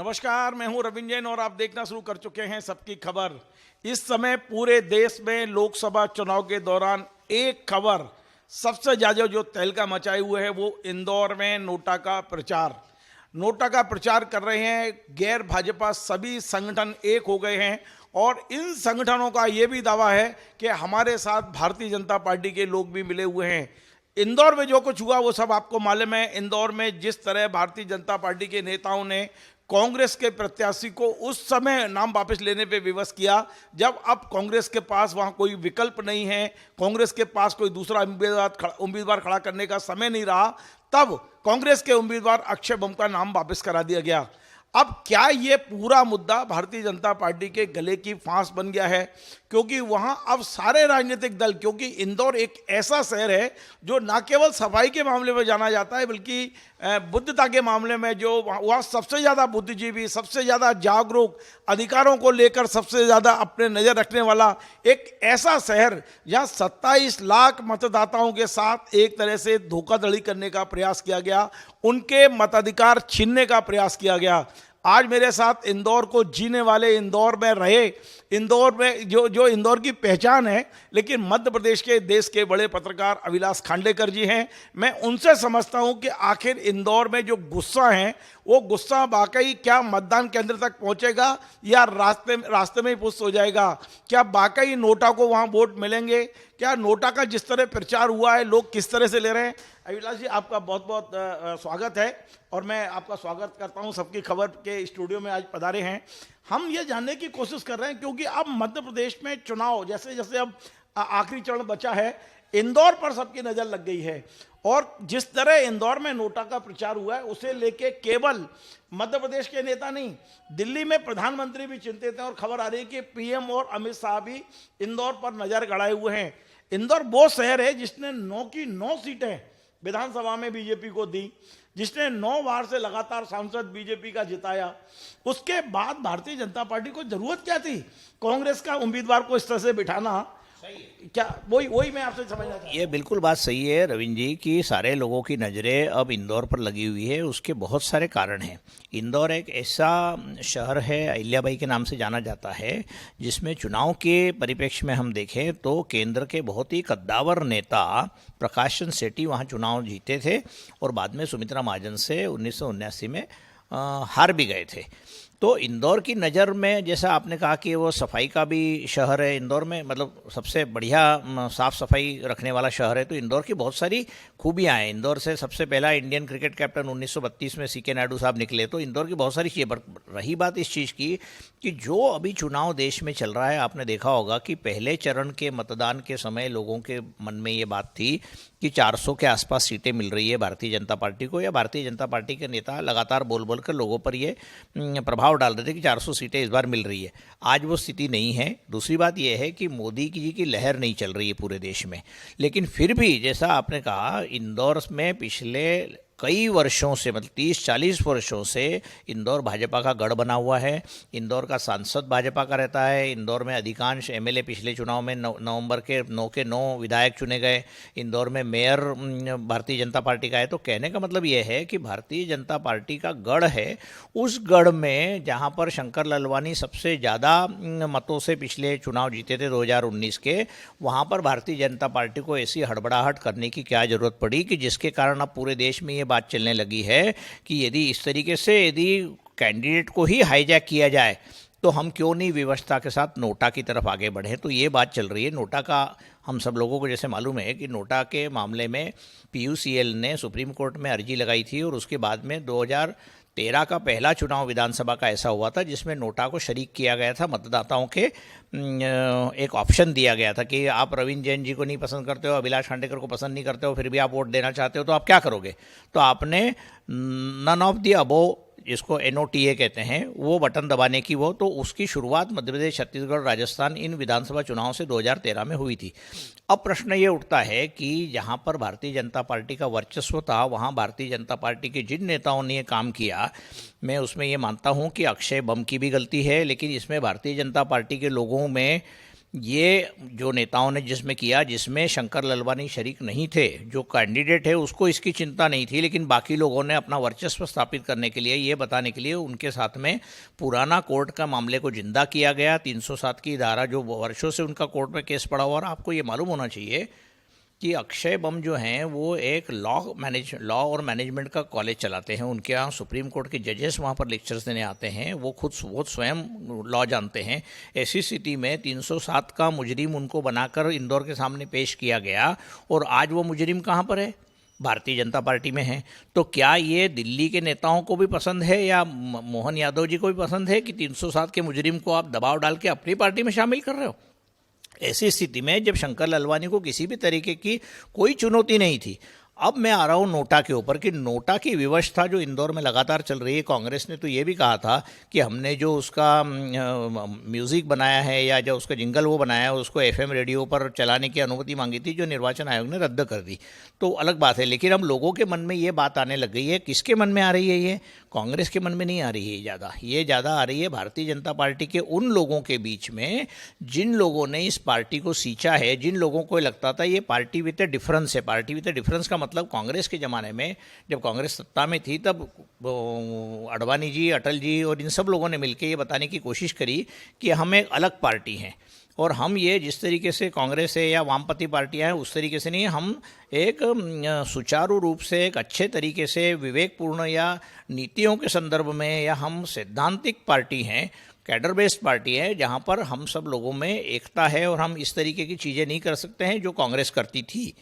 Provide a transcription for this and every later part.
नमस्कार, मैं हूं रविंद्र जैन और आप देखना शुरू कर चुके हैं सबकी खबर। इस समय पूरे देश में लोकसभा चुनाव के दौरान एक खबर सबसे ज्यादा जो तहलका मचाए हुए है वो इंदौर में नोटा का प्रचार कर रहे हैं। गैर भाजपा सभी संगठन एक हो गए हैं और इन संगठनों का ये भी दावा है कि हमारे साथ भारतीय जनता पार्टी के लोग भी मिले हुए हैं। इंदौर में जो कुछ हुआ वो सब आपको मालूम है। इंदौर में जिस तरह भारतीय जनता पार्टी के नेताओं ने कांग्रेस के प्रत्याशी को उस समय नाम वापस लेने पे विवश किया जब अब कांग्रेस के पास वहां कोई विकल्प नहीं है, कांग्रेस के पास कोई दूसरा उम्मीदवार खड़ा करने का समय नहीं रहा, तब कांग्रेस के उम्मीदवार अक्षय बम का नाम वापस करा दिया गया। अब क्या ये पूरा मुद्दा भारतीय जनता पार्टी के गले की फांस बन गया है? क्योंकि वहां अब सारे राजनीतिक दल, क्योंकि इंदौर एक ऐसा शहर है जो न केवल सफाई के मामले में जाना जाता है बल्कि बुद्धता के मामले में जो वहाँ सबसे ज़्यादा बुद्धिजीवी, सबसे ज़्यादा जागरूक, अधिकारों को लेकर सबसे ज़्यादा अपने नज़र रखने वाला एक ऐसा शहर जहाँ 27 लाख मतदाताओं के साथ एक तरह से धोखाधड़ी करने का प्रयास किया गया, उनके मताधिकार छीनने का प्रयास किया गया। आज मेरे साथ इंदौर को जीने वाले, इंदौर में रहे, इंदौर में जो इंदौर की पहचान है, लेकिन मध्य प्रदेश के देश के बड़े पत्रकार अविनाश खांडेकर जी हैं। मैं उनसे समझता हूं कि आखिर इंदौर में जो गुस्सा है वो गुस्सा वाकई क्या मतदान केंद्र तक पहुंचेगा या रास्ते में ही पुष्ट हो जाएगा? क्या वाकई नोटा को वहां वोट मिलेंगे? क्या नोटा का जिस तरह प्रचार हुआ है लोग किस तरह से ले रहे हैं? अविनाश जी, आपका बहुत बहुत स्वागत है और मैं आपका स्वागत करता हूं। सबकी खबर के स्टूडियो में आज पधारे हैं। हम ये जानने की कोशिश कर रहे हैं क्योंकि अब मध्य प्रदेश में चुनाव जैसे जैसे अब आखिरी चरण बचा है, इंदौर पर सबकी नज़र लग गई है और जिस तरह इंदौर में नोटा का प्रचार हुआ है उसे लेके केवल मध्य प्रदेश के नेता नहीं, दिल्ली में प्रधानमंत्री भी चिंतित हैं और खबर आ रही है कि पीएम और अमित शाह भी इंदौर पर नज़र गड़ाए हुए हैं। इंदौर वो शहर है जिसने 9 की 9 सीटें विधानसभा में बीजेपी को दी, जिसने 9 बार से लगातार सांसद बीजेपी का जिताया। उसके बाद भारतीय जनता पार्टी को जरूरत क्या थी कांग्रेस का उम्मीदवार को इस तरह से बिठाना? क्या वही मैं आपसे समझना चाहता हूं। ये बिल्कुल बात सही है रविंद्र जी कि सारे लोगों की नज़रें अब इंदौर पर लगी हुई है। उसके बहुत सारे कारण हैं। इंदौर एक ऐसा शहर है, अहिल्याबाई के नाम से जाना जाता है, जिसमें चुनाव के परिप्रेक्ष्य में हम देखें तो केंद्र के बहुत ही कद्दावर नेता प्रकाश चंद्र सेठी वहाँ चुनाव जीते थे और बाद में सुमित्रा महाजन से 1979 में हार भी गए थे। तो इंदौर की नज़र में जैसा आपने कहा कि वो सफाई का भी शहर है, इंदौर में मतलब सबसे बढ़िया साफ़ सफाई रखने वाला शहर है, तो इंदौर की बहुत सारी खूबियाँ हैं। इंदौर से सबसे पहला इंडियन क्रिकेट कैप्टन 1932 में सीके नायडू साहब निकले, तो इंदौर की बहुत सारी चीज़ें। रही बात इस चीज़ की कि जो अभी चुनाव देश में चल रहा है, आपने देखा होगा कि पहले चरण के मतदान के समय लोगों के मन में ये बात थी कि 400 के आसपास सीटें मिल रही है भारतीय जनता पार्टी को, या भारतीय जनता पार्टी के नेता लगातार बोल बोल कर लोगों पर ये प्रभाव डाल रहे थे कि 400 सीटें इस बार मिल रही है। आज वो स्थिति नहीं है। दूसरी बात यह है कि मोदी जी की लहर नहीं चल रही है पूरे देश में, लेकिन फिर भी जैसा आपने कहा इंदौर में पिछले कई वर्षों से, मतलब 30-40 वर्षों से इंदौर भाजपा का गढ़ बना हुआ है। इंदौर का सांसद भाजपा का रहता है। इंदौर में अधिकांश एमएलए पिछले चुनाव में नवंबर के 9 के 9 विधायक चुने गए। इंदौर में मेयर भारतीय जनता पार्टी का है। तो कहने का मतलब ये है कि भारतीय जनता पार्टी का गढ़ है। उस गढ़ में जहाँ पर शंकर ललवानी सबसे ज़्यादा मतों से पिछले चुनाव जीते थे 2019 के, वहाँ पर भारतीय जनता पार्टी को ऐसी हड़बड़ाहट करने की क्या ज़रूरत पड़ी कि जिसके कारण अब पूरे देश में बात चलने लगी है कि यदि इस तरीके से यदि कैंडिडेट को ही हाईजैक किया जाए तो हम क्यों नहीं व्यवस्था के साथ नोटा की तरफ आगे बढ़े। तो ये बात चल रही है। नोटा का हम सब लोगों को जैसे मालूम है कि नोटा के मामले में पीयूसीएल ने सुप्रीम कोर्ट में अर्जी लगाई थी और उसके बाद में 2013 का पहला चुनाव विधानसभा का ऐसा हुआ था जिसमें नोटा को शरीक किया गया था। मतदाताओं के एक ऑप्शन दिया गया था कि आप रविंद्र जैन जी को नहीं पसंद करते हो, अभिलाष खांडेकर को पसंद नहीं करते हो, फिर भी आप वोट देना चाहते हो, तो आप क्या करोगे? तो आपने नन ऑफ द अबोव, जिसको NOTA कहते हैं, वो बटन दबाने की तो उसकी शुरुआत मध्य प्रदेश, छत्तीसगढ़, राजस्थान इन विधानसभा चुनाव से 2013 में हुई थी। अब प्रश्न ये उठता है कि जहाँ पर भारतीय जनता पार्टी का वर्चस्व था, वहाँ भारतीय जनता पार्टी के जिन नेताओं ने ये काम किया, मैं उसमें ये मानता हूँ कि अक्षय बम की भी गलती है, लेकिन इसमें भारतीय जनता पार्टी के लोगों में ये जो नेताओं ने जिसमें किया, जिसमें शंकर ललवानी शरीक नहीं थे, जो कैंडिडेट है उसको इसकी चिंता नहीं थी, लेकिन बाकी लोगों ने अपना वर्चस्व स्थापित करने के लिए, ये बताने के लिए उनके साथ में पुराना कोर्ट का मामले को जिंदा किया गया। 307 की धारा जो वर्षों से उनका कोर्ट में केस पड़ा हुआ। और आपको ये मालूम होना चाहिए कि अक्षय बम जो हैं वो एक लॉ और मैनेजमेंट का कॉलेज चलाते हैं। उनके यहाँ सुप्रीम कोर्ट के जजेस वहाँ पर लेक्चर्स देने आते हैं। वो स्वयं लॉ जानते हैं। ऐसी स्थिति में 307 का मुजरिम उनको बनाकर इंदौर के सामने पेश किया गया, और आज वो मुजरिम कहाँ पर है? भारतीय जनता पार्टी में है। तो क्या ये दिल्ली के नेताओं को भी पसंद है या मोहन यादव जी को भी पसंद है कि 307 के मुजरिम को आप दबाव डाल के अपनी पार्टी में शामिल कर रहे हो? ऐसी स्थिति में जब शंकर ललवानी को किसी भी तरीके की कोई चुनौती नहीं थी, अब मैं आ रहा हूँ नोटा के ऊपर कि नोटा की विवशता जो इंदौर में लगातार चल रही है। कांग्रेस ने तो ये भी कहा था कि हमने जो उसका म्यूज़िक बनाया है या जो उसका जिंगल वो बनाया है उसको एफएम रेडियो पर चलाने की अनुमति मांगी थी, जो निर्वाचन आयोग ने रद्द कर दी। तो अलग बात है, लेकिन अब लोगों के मन में ये बात आने लग गई है। किसके मन में आ रही है? ये कांग्रेस के मन में नहीं आ रही है ज़्यादा, ये ज़्यादा आ रही है भारतीय जनता पार्टी के उन लोगों के बीच में जिन लोगों ने इस पार्टी को सींचा है, जिन लोगों को लगता था ये पार्टी विद ए डिफरेंस है। पार्टी विद ए डिफरेंस का मतलब कांग्रेस के ज़माने में जब कांग्रेस सत्ता में थी तब अडवाणी जी, अटल जी और इन सब लोगों ने मिलकर ये बताने की कोशिश करी कि हम एक अलग पार्टी हैं और हम ये जिस तरीके से कांग्रेस है या वामपंथी पार्टियां हैं उस तरीके से नहीं, हम एक सुचारू रूप से एक अच्छे तरीके से विवेकपूर्ण या नीतियों के संदर्भ में, या हम सैद्धांतिक पार्टी हैं, कैडर बेस्ड पार्टी है जहां पर हम सब लोगों में एकता है और हम इस तरीके की चीज़ें नहीं कर सकते हैं जो कांग्रेस करती थी।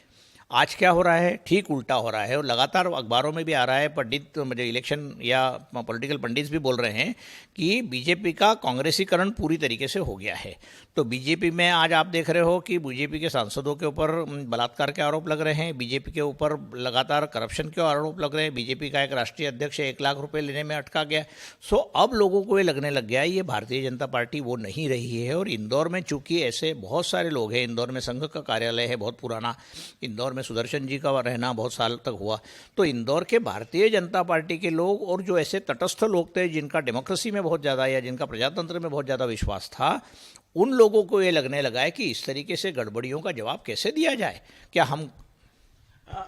आज क्या हो रहा है? ठीक उल्टा हो रहा है। और लगातार अखबारों में भी आ रहा है, पंडित मुझे इलेक्शन या पॉलिटिकल पंडित्स भी बोल रहे हैं कि बीजेपी का कांग्रेसीकरण पूरी तरीके से हो गया है। तो बीजेपी में आज आप देख रहे हो कि बीजेपी के सांसदों के ऊपर बलात्कार के आरोप लग रहे हैं, बीजेपी के ऊपर लगातार करप्शन के आरोप लग रहे हैं, बीजेपी का एक राष्ट्रीय अध्यक्ष 1 लाख रुपए लेने में अटका गया। सो अब लोगों को ये लगने लग गया है ये भारतीय जनता पार्टी वो नहीं रही है। और इंदौर में चूंकि ऐसे बहुत सारे लोग हैं, इंदौर में संघ का कार्यालय है बहुत पुराना, इंदौर में सुदर्शन जी का रहना बहुत साल तक हुआ, तो इंदौर के भारतीय जनता पार्टी के लोग और जो ऐसे तटस्थ लोग थे जिनका डेमोक्रेसी में बहुत ज़्यादा या जिनका प्रजातंत्र में बहुत ज़्यादा विश्वास था, उन लोगों को ये लगने लगा है कि इस तरीके से गड़बड़ियों का जवाब कैसे दिया जाए। क्या हम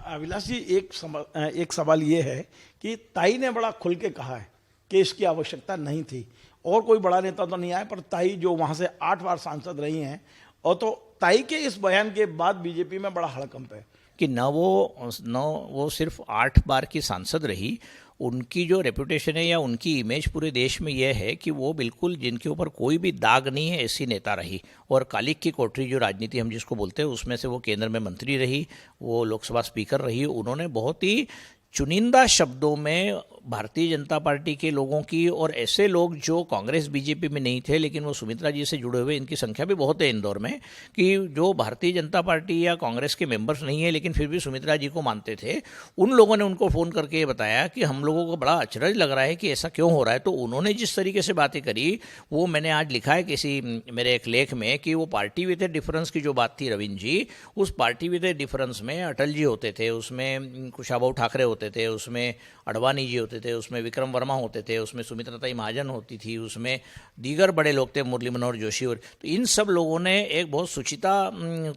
अभिलाष जी, एक सवाल ये है कि ताई ने बड़ा खुल के कहा है कि इसकी आवश्यकता नहीं थी और कोई बड़ा नेता तो नहीं आया, पर ताई जो वहां से 8 बार सांसद रही हैं, और तो ताई के इस बयान के बाद बीजेपी में बड़ा हड़कंप है कि न वो सिर्फ 8 बार की सांसद रही, उनकी जो रेपुटेशन है या उनकी इमेज पूरे देश में यह है कि वो बिल्कुल जिनके ऊपर कोई भी दाग नहीं है ऐसी नेता रही। और कालिक की कोठरी जो राजनीति हम जिसको बोलते हैं उसमें से वो केंद्र में मंत्री रही, वो लोकसभा स्पीकर रही। उन्होंने बहुत ही चुनिंदा शब्दों में भारतीय जनता पार्टी के लोगों की, और ऐसे लोग जो कांग्रेस बीजेपी में नहीं थे लेकिन वो सुमित्रा जी से जुड़े हुए, इनकी संख्या भी बहुत है इंदौर में, कि जो भारतीय जनता पार्टी या कांग्रेस के मेंबर्स नहीं है लेकिन फिर भी सुमित्रा जी को मानते थे, उन लोगों ने उनको फ़ोन करके ये बताया कि हम लोगों को बड़ा अचरज लग रहा है कि ऐसा क्यों हो रहा है। तो उन्होंने जिस तरीके से बातें करी वो मैंने आज लिखा है किसी मेरे एक लेख में कि वो पार्टी विद ए डिफरेंस की जो बात थी रविंद्र जी, उस पार्टी विद ए डिफरेंस में अटल जी होते थे, उसमें कुशाभाऊ ठाकरे होते थे, उसमें अडवाणी जी होते थे, उसमें विक्रम वर्मा होते थे, उसमें सुमित्राताई महाजन होती थी, उसमें दीगर बड़े लोग थे, मुरली मनोहर जोशी। और तो इन सब लोगों ने एक बहुत सुचिता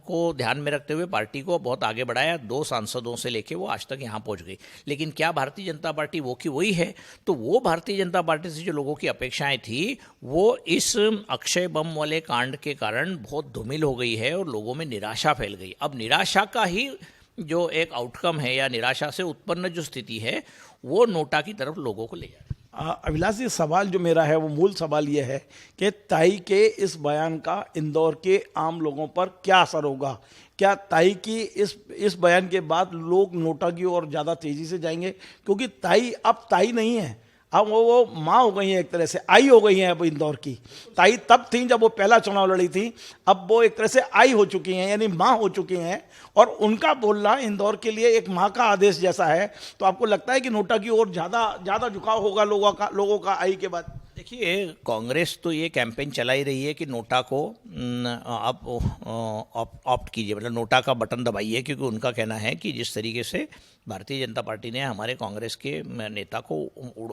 को ध्यान में रखते हुए पार्टी को बहुत आगे बढ़ाया। 2 सांसदों से लेके वो आज तक यहाँ पहुँच गई। लेकिन क्या भारतीय जनता पार्टी वो की वही है? तो वो भारतीय जनता पार्टी से जो लोगों की अपेक्षाएं थी वो इस अक्षय बम वाले कांड के कारण बहुत धूमिल हो गई है और लोगों में निराशा फैल गई। अब निराशा का ही जो एक आउटकम है या निराशा से उत्पन्न जो स्थिति है वो नोटा की तरफ लोगों को ले जा रही है। अभिलाष जी, सवाल जो मेरा है वो मूल सवाल ये है कि ताई के इस बयान का इंदौर के आम लोगों पर क्या असर होगा? क्या ताई की इस बयान के बाद लोग नोटा की ओर ज़्यादा तेजी से जाएंगे? क्योंकि ताई अब ताई नहीं है, अब वो माँ हो गई हैं, एक तरह से आई हो गई हैं अब इंदौर की। ताई तब थी जब वो पहला चुनाव लड़ी थी, अब वो एक तरह से आई हो चुकी हैं, यानी माँ हो चुकी हैं, और उनका बोलना इंदौर के लिए एक माँ का आदेश जैसा है। तो आपको लगता है कि नोटा की ओर ज़्यादा झुकाव होगा लोगों का आई के बाद? देखिए, कांग्रेस तो ये कैंपेन चला ही रही है कि नोटा को आप ऑप्ट कीजिए, मतलब नोटा का बटन दबाइए, क्योंकि उनका कहना है कि जिस तरीके से भारतीय जनता पार्टी ने हमारे कांग्रेस के नेता को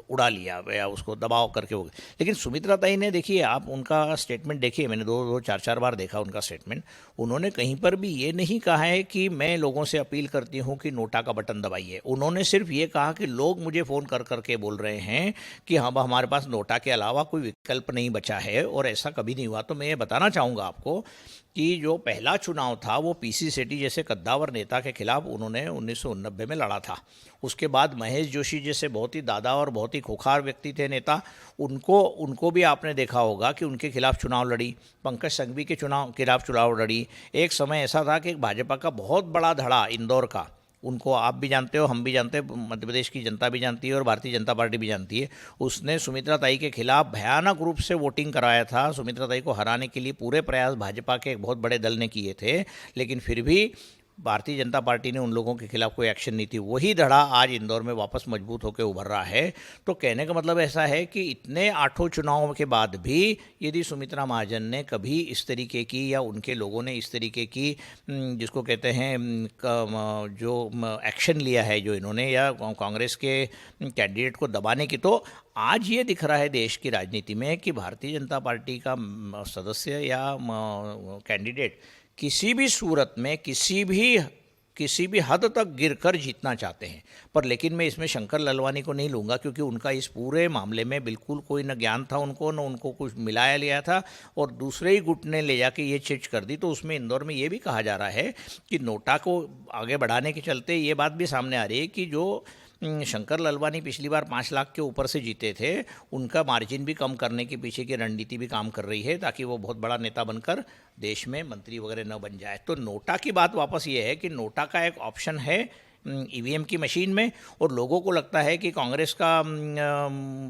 उड़ा लिया या उसको दबाव करके हो गए। लेकिन सुमित्रा ताई ने, देखिए आप उनका स्टेटमेंट देखिए, मैंने दो चार चार बार देखा उनका स्टेटमेंट। उन्होंने कहीं पर भी ये नहीं कहा है कि मैं लोगों से अपील करती हूँ कि नोटा का बटन दबाइए। उन्होंने सिर्फ ये कहा कि लोग मुझे फ़ोन कर करके बोल रहे हैं कि हम, हमारे पास नोटा के अलावा कोई विकल्प नहीं बचा है, और ऐसा कभी नहीं हुआ। तो मैं ये बताना चाहूँगा आपको कि जो पहला चुनाव था वो पीसी सेठी जैसे कद्दावर नेता के खिलाफ उन्होंने 1989 में लड़ा था। उसके बाद महेश जोशी जैसे बहुत ही दादा और बहुत ही खुखार व्यक्ति थे नेता, उनको भी आपने देखा होगा कि उनके खिलाफ चुनाव लड़ी। पंकज संघवी के खिलाफ चुनाव लड़ी। एक समय ऐसा था कि भाजपा का बहुत बड़ा धड़ा इंदौर का, उनको आप भी जानते हो, हम भी जानते हैं, मध्य प्रदेश की जनता भी जानती है और भारतीय जनता पार्टी भी जानती है। उसने सुमित्रा ताई के खिलाफ भयानक रूप से वोटिंग कराया था। सुमित्रा ताई को हराने के लिए पूरे प्रयास भाजपा के एक बहुत बड़े दल ने किए थे, लेकिन फिर भी भारतीय जनता पार्टी ने उन लोगों के खिलाफ कोई एक्शन नहीं थी। वही धड़ा आज इंदौर में वापस मजबूत होकर उभर रहा है। तो कहने का मतलब ऐसा है कि इतने 8 चुनावों के बाद भी यदि सुमित्रा महाजन ने कभी इस तरीके की, या उनके लोगों ने इस तरीके की, जिसको कहते हैं जो एक्शन लिया है जो इन्होंने, या कांग्रेस के कैंडिडेट को दबाने की, तो आज ये दिख रहा है देश की राजनीति में कि भारतीय जनता पार्टी का सदस्य या कैंडिडेट किसी भी सूरत में किसी भी हद तक गिरकर जीतना चाहते हैं। पर लेकिन मैं इसमें शंकर ललवानी को नहीं लूँगा, क्योंकि उनका इस पूरे मामले में बिल्कुल कोई न ज्ञान था उनको, न उनको कुछ मिलाया लिया था, और दूसरे ही गुट ने ले जाके ये चीज कर दी। तो उसमें इंदौर में ये भी कहा जा रहा है कि नोटा को आगे बढ़ाने के चलते ये बात भी सामने आ रही है कि जो शंकर ललवानी पिछली बार 5 लाख के ऊपर से जीते थे, उनका मार्जिन भी कम करने के पीछे की रणनीति भी काम कर रही है, ताकि वो बहुत बड़ा नेता बनकर देश में मंत्री वगैरह न बन जाए। तो नोटा की बात वापस ये है कि नोटा का एक ऑप्शन है ईवीएम की मशीन में, और लोगों को लगता है कि कांग्रेस का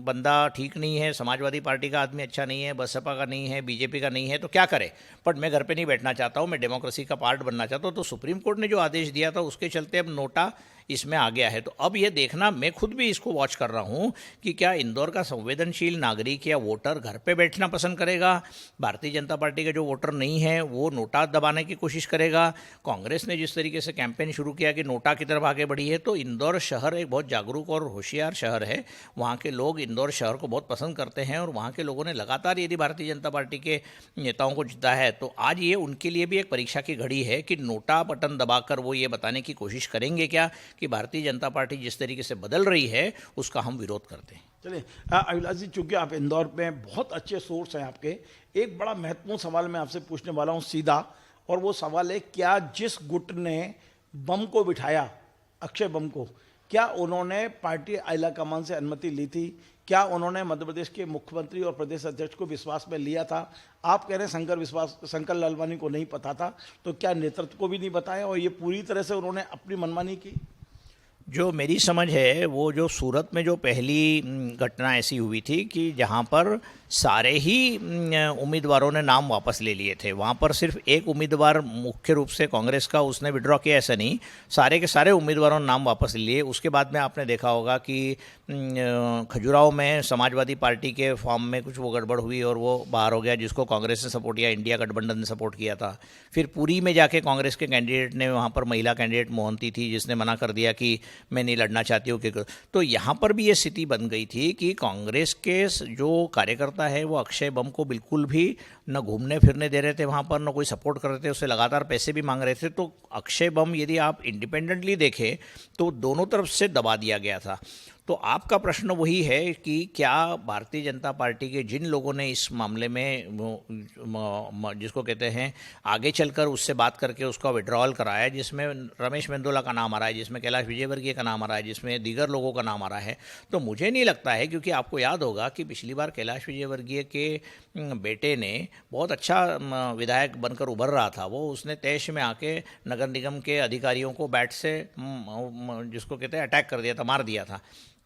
बंदा ठीक नहीं है, समाजवादी पार्टी का आदमी अच्छा नहीं है, बसपा का नहीं है, बीजेपी का नहीं है, तो क्या करे। बट मैं घर पे नहीं बैठना चाहता हूँ, मैं डेमोक्रेसी का पार्ट बनना चाहता हूँ। तो सुप्रीम कोर्ट ने जो आदेश दिया था उसके चलते अब नोटा इसमें आ गया है। तो अब ये देखना, मैं खुद भी इसको वॉच कर रहा हूँ कि क्या इंदौर का संवेदनशील नागरिक या वोटर घर पे बैठना पसंद करेगा, भारतीय जनता पार्टी का जो वोटर नहीं है वो नोटा दबाने की कोशिश करेगा। कांग्रेस ने जिस तरीके से कैंपेन शुरू किया कि नोटा की तरफ आगे बढ़ी है, तो इंदौर शहर एक बहुत जागरूक और होशियार शहर है। वहाँ के लोग इंदौर शहर को बहुत पसंद करते हैं, और वहाँ के लोगों ने लगातार यदि भारतीय जनता पार्टी के नेताओं को जिता है, तो आज ये उनके लिए भी एक परीक्षा की घड़ी है कि नोटा बटन दबाकर वो ये बताने की कोशिश करेंगे क्या कि भारतीय जनता पार्टी जिस तरीके से बदल रही है उसका हम विरोध करते हैं। चलिए अभिलाष जी, चूंकि आप इंदौर में बहुत अच्छे सोर्स हैं आपके, एक बड़ा महत्वपूर्ण सवाल मैं आपसे पूछने वाला हूं सीधा, और वो सवाल है, क्या जिस गुट ने बम को बिठाया, अक्षय बम को, क्या उन्होंने पार्टी आला कमान से अनुमति ली थी? क्या उन्होंने मध्य प्रदेश के मुख्यमंत्री और प्रदेश अध्यक्ष को विश्वास में लिया था? आप कह रहे हैं शंकर लालवानी को नहीं पता था, तो क्या नेतृत्व को भी नहीं बताया, और ये पूरी तरह से उन्होंने अपनी मनमानी की? जो मेरी समझ है, वो जो सूरत में जो पहली घटना ऐसी हुई थी कि जहाँ पर सारे ही उम्मीदवारों ने नाम वापस ले लिए थे, वहाँ पर सिर्फ एक उम्मीदवार मुख्य रूप से कांग्रेस का, उसने विड्रॉ किया, ऐसा नहीं, सारे के सारे उम्मीदवारों ने नाम वापस ले लिए। उसके बाद में आपने देखा होगा कि खजुराहो में समाजवादी पार्टी के फॉर्म में कुछ वो गड़बड़ हुई और वो बाहर हो गया, जिसको कांग्रेस ने सपोर्ट किया, इंडिया गठबंधन ने सपोर्ट किया था। फिर पुरी में जाके कांग्रेस के कैंडिडेट ने, वहाँ पर महिला कैंडिडेट मोहंती थी, जिसने मना कर दिया कि मैं नहीं लड़ना चाहती हूँ। तो यहाँ पर भी ये स्थिति बन गई थी कि कांग्रेस के जो कार्यकर्ता है वो अक्षय बम को बिल्कुल भी न घूमने फिरने दे रहे थे वहाँ पर, न कोई सपोर्ट कर रहे थे, उससे लगातार पैसे भी मांग रहे थे। तो अक्षय बम यदि आप इंडिपेंडेंटली देखें तो दोनों तरफ से दबा दिया गया था। तो आपका प्रश्न वही है कि क्या भारतीय जनता पार्टी के जिन लोगों ने इस मामले में जिसको कहते हैं आगे चलकर उससे बात करके उसका विड्रॉल कराया, जिसमें रमेश मेंदोला का नाम आ रहा है, जिसमें कैलाश विजयवर्गीय का नाम आ रहा है, जिसमें दीगर लोगों का नाम आ रहा है, तो मुझे नहीं लगता है, क्योंकि आपको याद होगा कि पिछली बार कैलाश विजयवर्गीय के बेटे ने बहुत अच्छा विधायक बनकर उभर रहा था, वो उसने तैश में आके नगर निगम के अधिकारियों को बैट से जिसको कहते हैं अटैक कर दिया था, मार दिया था।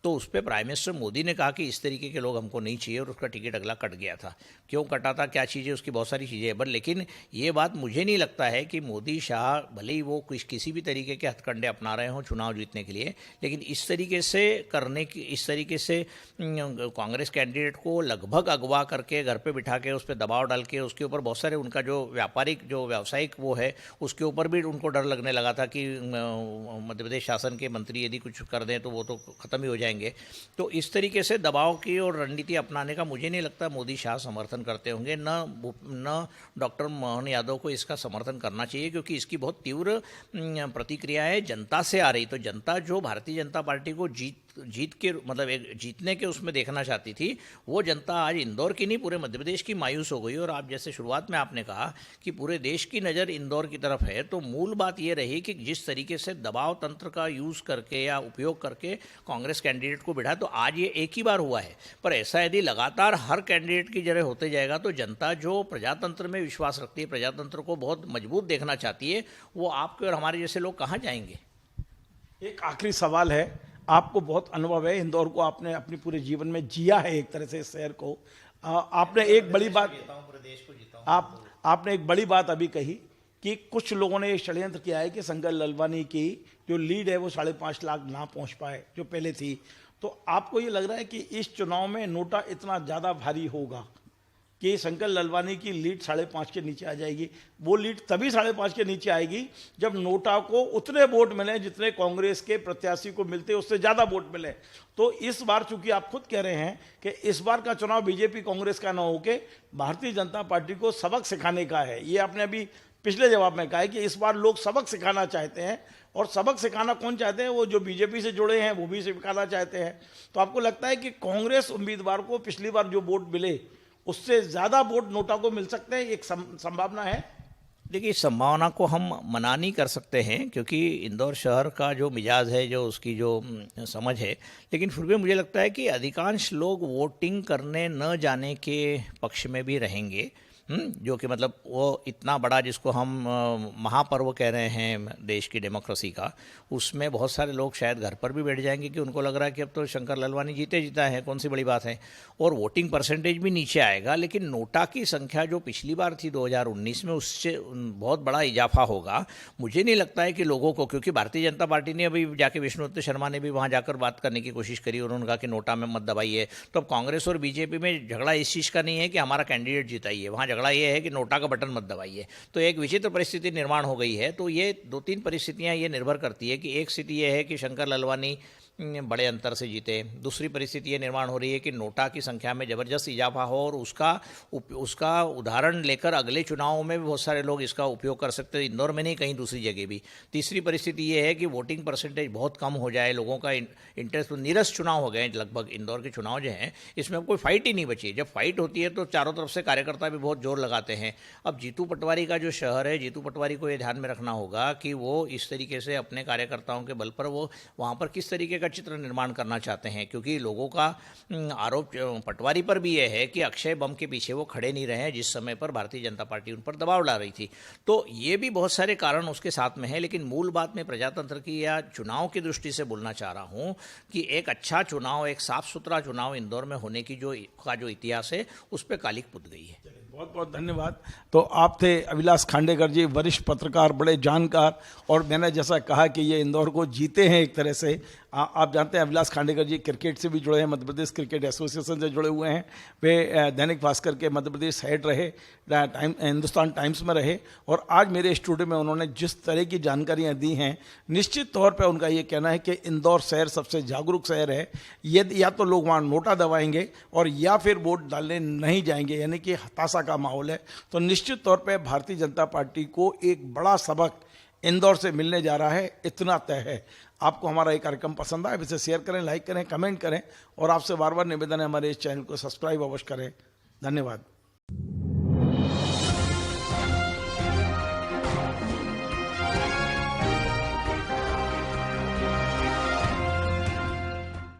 तो उस पर प्राइम मिनिस्टर मोदी ने कहा कि इस तरीके के लोग हमको नहीं चाहिए और उसका टिकट अगला कट गया था। क्यों कटा था, क्या चीज़ें, उसकी बहुत सारी चीज़ें हैं, पर लेकिन ये बात मुझे नहीं लगता है कि मोदी शाह भले ही वो किसी भी तरीके के हथकंडे अपना रहे हों चुनाव जीतने के लिए, लेकिन इस तरीके से करने की, इस तरीके से कांग्रेस कैंडिडेट को लगभग अगवा करके घर पे बिठा के उस पर दबाव डाल के उसके ऊपर बहुत सारे उनका जो व्यावसायिक वो है उसके ऊपर भी उनको डर लगने लगा था कि मध्य प्रदेश शासन के मंत्री यदि कुछ कर दें तो वो तो ख़त्म ही हो जाएंगे। तो इस तरीके से दबाव की और रणनीति अपनाने का मुझे नहीं लगता मोदी शाह समर्थन करते होंगे, न डॉक्टर मोहन यादव को इसका समर्थन करना चाहिए, क्योंकि इसकी बहुत तीव्र प्रतिक्रियाएं जनता से आ रही। तो जनता जो भारतीय जनता पार्टी को जीत के मतलब एक जीतने के उसमें देखना चाहती थी, वो जनता आज इंदौर की नहीं पूरे मध्य प्रदेश की मायूस हो गई। और आप जैसे शुरुआत में आपने कहा कि पूरे देश की नज़र इंदौर की तरफ है, तो मूल बात ये रही कि जिस तरीके से दबाव तंत्र का यूज़ करके या उपयोग करके कांग्रेस कैंडिडेट को बिठा, तो आज ये एक ही बार हुआ है। पर ऐसा यदि लगातार हर कैंडिडेट की जगह होते जाएगा तो जनता जो प्रजातंत्र में विश्वास रखती है, प्रजातंत्र को बहुत मजबूत देखना चाहती है, वो आपके और हमारे जैसे लोग कहाँ जाएंगे। एक आखिरी सवाल है, आपको बहुत अनुभव है, इंदौर को आपने अपने पूरे जीवन में जिया है एक तरह से, इस शहर को। आपने एक बड़ी बात आपने एक बड़ी बात अभी कही कि कुछ लोगों ने ये षड्यंत्र किया है कि शंकर ललवानी की जो लीड है वो 5.5 लाख ना पहुंच पाए जो पहले थी। तो आपको ये लग रहा है कि इस चुनाव में नोटा इतना ज़्यादा भारी होगा कि शंकर ललवानी की लीड 5.5 के नीचे आ जाएगी? वो लीड तभी 5.5 के नीचे आएगी जब नोटा को उतने वोट मिले जितने कांग्रेस के प्रत्याशी को मिलते, उससे ज़्यादा वोट मिले। तो इस बार चूंकि आप खुद कह रहे हैं कि इस बार का चुनाव बीजेपी कांग्रेस का ना होके भारतीय जनता पार्टी को सबक सिखाने का है, ये आपने अभी पिछले जवाब में कहा है कि इस बार लोग सबक सिखाना चाहते हैं। और सबक सिखाना कौन चाहते हैं? वो जो बीजेपी से जुड़े हैं वो भी सिखाना चाहते हैं। तो आपको लगता है कि कांग्रेस उम्मीदवार को पिछली बार जो वोट मिले उससे ज़्यादा वोट नोटा को मिल सकते हैं? एक संभावना है। देखिए, इस संभावना को हम मना नहीं कर सकते हैं, क्योंकि इंदौर शहर का जो मिजाज है, जो उसकी जो समझ है, लेकिन फिर भी मुझे लगता है कि अधिकांश लोग वोटिंग करने न जाने के पक्ष में भी रहेंगे। जो कि मतलब वो इतना बड़ा जिसको हम महापर्व कह रहे हैं देश की डेमोक्रेसी का, उसमें बहुत सारे लोग शायद घर पर भी बैठ जाएंगे कि उनको लग रहा है कि अब तो शंकर ललवानी जीता है, कौन सी बड़ी बात है। और वोटिंग परसेंटेज भी नीचे आएगा, लेकिन नोटा की संख्या जो पिछली बार थी 2019 में, उससे बहुत बड़ा इजाफा होगा। मुझे नहीं लगता है कि लोगों को, क्योंकि भारतीय जनता पार्टी ने अभी जाके विष्णुदत्त शर्मा ने भी वहाँ जाकर बात करने की कोशिश करी, उन्होंने कहा कि नोटा में मत दबाइए। तो अब कांग्रेस और बीजेपी में झगड़ा इस चीज़ का नहीं है कि हमारा कैंडिडेट जिताइए, वहाँ झगड़ा ये है कि नोटा का बटन मत दबाइए। तो एक विचित्र परिस्थिति निर्माण हो गई है। तो ये 2-3 परिस्थितियां ये निर्भर करती है कि एक स्थिति ये है कि शंकर ललवानी बड़े अंतर से जीते, दूसरी परिस्थिति ये निर्माण हो रही है कि नोटा की संख्या में ज़बरदस्त इजाफा हो और उसका उदाहरण लेकर अगले चुनावों में भी बहुत सारे लोग इसका उपयोग कर सकते हैं, इंदौर में नहीं कहीं दूसरी जगह भी। तीसरी परिस्थिति ये है कि वोटिंग परसेंटेज बहुत कम हो जाए, लोगों का इंटरेस्ट, नीरस चुनाव हो गए लगभग इंदौर के चुनाव जो हैं, इसमें कोई फाइट ही नहीं बची। जब फाइट होती है तो चारों तरफ से कार्यकर्ता भी बहुत जोर लगाते हैं। अब जीतू पटवारी का जो शहर है, जीतू पटवारी को ये ध्यान में रखना होगा कि वो इस तरीके से अपने कार्यकर्ताओं के बल पर वो वहाँ पर किस तरीके का चित्र निर्माण करना चाहते हैं, क्योंकि लोगों का आरोप पटवारी पर भी यह है कि अक्षय बम के पीछे वो खड़े नहीं रहे जिस समय पर भारतीय जनता पार्टी उन पर दबाव डाल रही थी। तो ये भी बहुत सारे कारण उसके साथ में है। लेकिन मूल बात में प्रजातंत्र की या चुनाव की दृष्टि से बोलना चाह रहा हूँ कि एक अच्छा चुनाव, एक साफ सुथरा चुनाव इंदौर में होने की जो इतिहास है उस पर कालिक पुत गई है। बहुत बहुत धन्यवाद। तो आप थे अभिलाष खांडेकर जी, वरिष्ठ पत्रकार, बड़े जानकार, और मैंने जैसा कहा कि ये इंदौर को जीते हैं एक तरह से। आप जानते हैं अभिलाष खांडेकर जी क्रिकेट से भी जुड़े हैं, मध्य प्रदेश क्रिकेट एसोसिएशन से जुड़े हुए हैं। वे दैनिक भास्कर के मध्य प्रदेश हेड रहे, हिंदुस्तान टाइम्स में रहे, और आज मेरे स्टूडियो में उन्होंने जिस तरह की जानकारियाँ दी हैं, निश्चित तौर पर उनका ये कहना है कि इंदौर शहर सबसे जागरूक शहर है। यदि या तो लोग वहाँ नोटा दबाएंगे और या फिर वोट डालने नहीं जाएंगे, यानी कि हताशा का माहौल है। तो निश्चित तौर पे भारतीय जनता पार्टी को एक बड़ा सबक इंदौर से मिलने जा रहा है, इतना तय है। आपको हमारा ये कार्यक्रम पसंद आए, इसे शेयर करें, लाइक करें, कमेंट करें, और आपसे बार बार निवेदन है हमारे इस चैनल को सब्सक्राइब अवश्य करें। धन्यवाद।